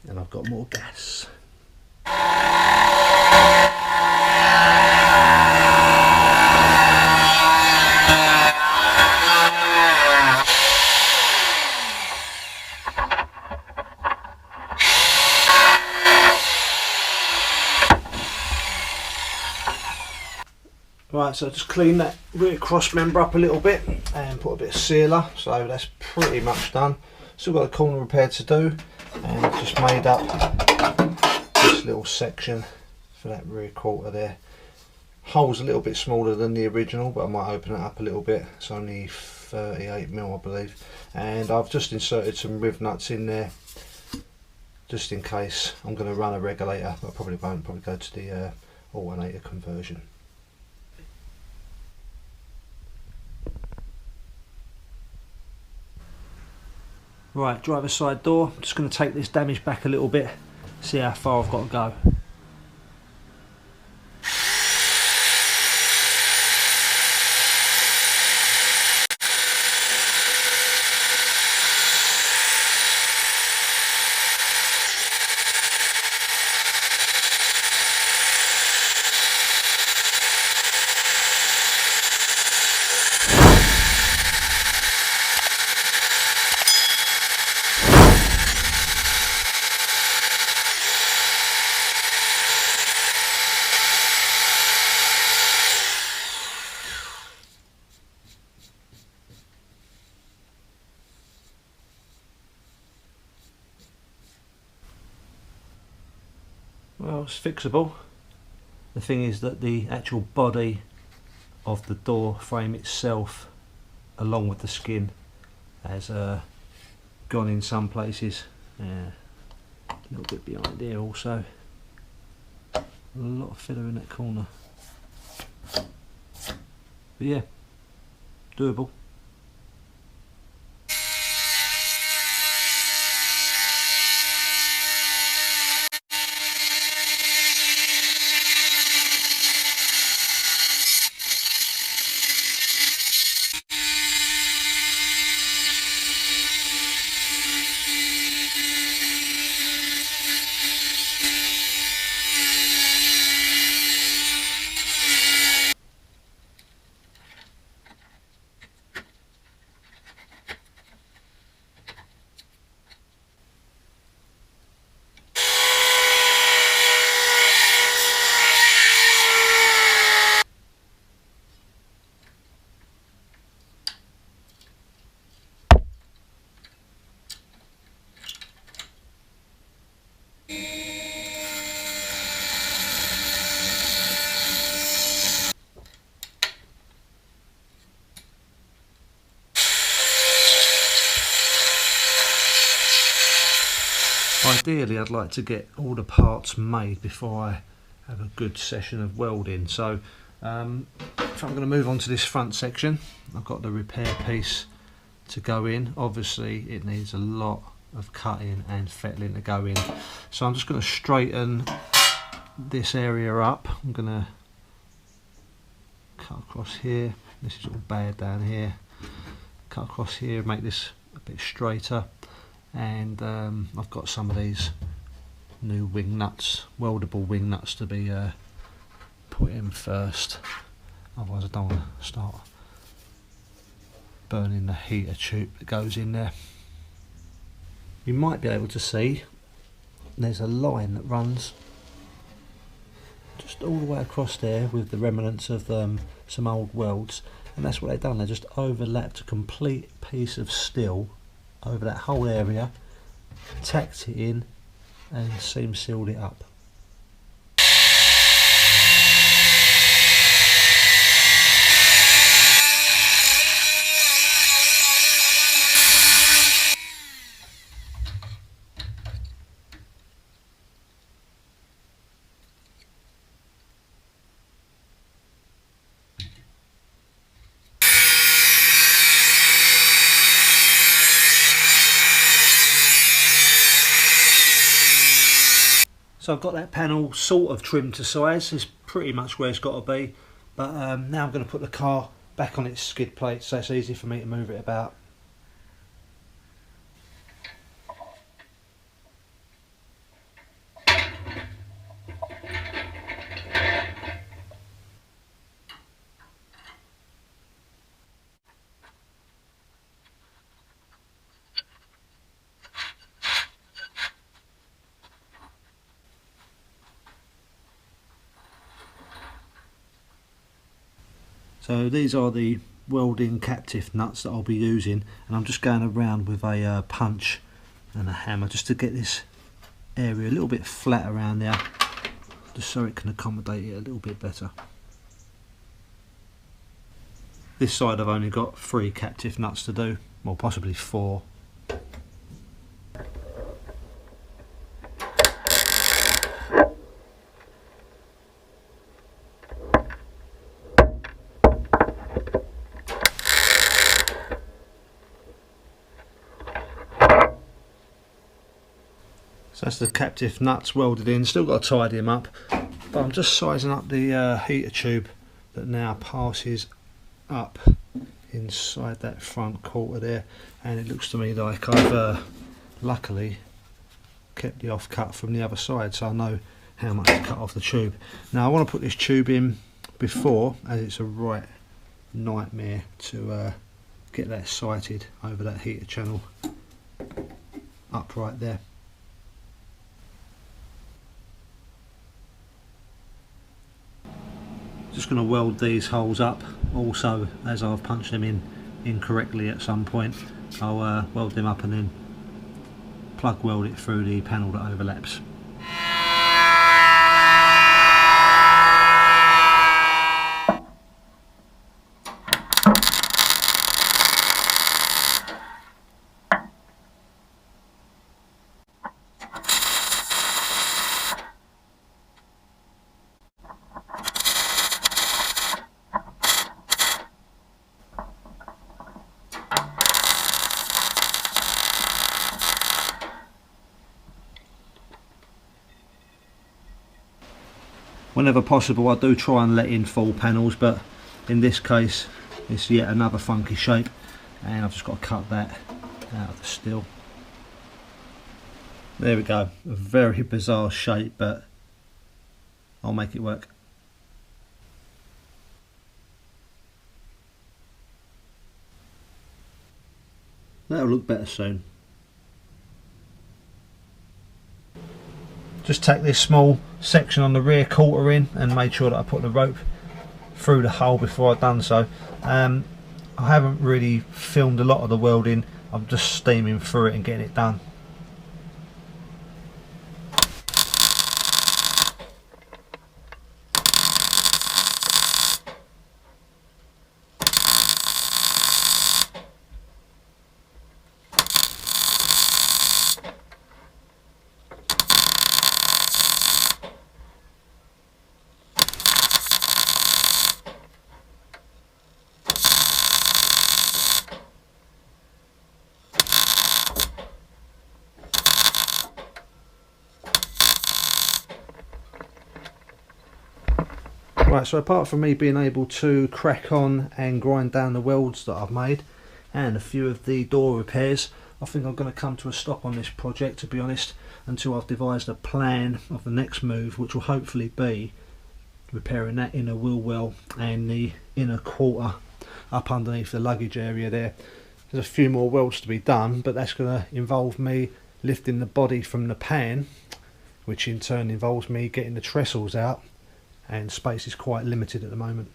and I've got more gas. Right, so just clean that rear cross member up a little bit and put a bit of sealer, so that's pretty much done. Still got a corner repair to do, and I've just made up this little section for that rear quarter there. Hole's a little bit smaller than the original, but I might open it up a little bit. It's only 38mm I believe, and I've just inserted some riv nuts in there just in case. I'm going to run a regulator, but I probably won't, probably go to the alternator conversion. Right, driver's side door. I'm just going to take this damage back a little bit, see how far I've got to go. Well, it's fixable. The thing is that the actual body of the door frame itself, along with the skin, has gone in some places. A little bit behind here also. A lot of filler in that corner. But yeah, doable. Ideally, I'd like to get all the parts made before I have a good session of welding. So if I'm going to move on to this front section, I've got the repair piece to go in. Obviously it needs a lot of cutting and fettling to go in, so I'm just going to straighten this area up. I'm going to cut across here. This is all bad down here. Cut across here, make this a bit straighter. And I've got some of these new wing nuts, weldable wing nuts, to be put in first. Otherwise I don't want to start burning the heater tube that goes in there. You might be able to see there's a line that runs just all the way across there with the remnants of some old welds, and that's what they've done. They just overlapped a complete piece of steel over that whole area, tacked it in and seam sealed it up. So I've got that panel sort of trimmed to size. It's pretty much where it's got to be, but now I'm going to put the car back on its skid plate so it's easy for me to move it about. So these are the welding captive nuts that I'll be using, and I'm just going around with a punch and a hammer just to get this area a little bit flat around there, just so it can accommodate it a little bit better. This side I've only got 3 captive nuts to do, well possibly 4. So that's the captive nuts welded in. Still got to tidy them up, but I'm just sizing up the heater tube that now passes up inside that front quarter there, and it looks to me like I've luckily kept the offcut from the other side, so I know how much to cut off the tube. Now I want to put this tube in before, as it's a right nightmare to get that sighted over that heater channel up right there. Just going to weld these holes up. Also, as I've punched them in incorrectly at some point, I'll weld them up and then plug weld it through the panel that overlaps. Whenever possible I do try and let in full panels, but in this case it's yet another funky shape, and I've just got to cut that out of the steel. There we go, a very bizarre shape, but I'll make it work. That'll look better soon. Just take this small section on the rear quarter in and made sure that I put the rope through the hole before I've done so. I haven't really filmed a lot of the welding, I'm just steaming through it and getting it done. Right, so apart from me being able to crack on and grind down the welds that I've made and a few of the door repairs, I think I'm going to come to a stop on this project, to be honest, until I've devised a plan of the next move, which will hopefully be repairing that inner wheel well and the inner quarter up underneath the luggage area there. There's a few more welds to be done, but that's going to involve me lifting the body from the pan, which in turn involves me getting the trestles out, and space is quite limited at the moment.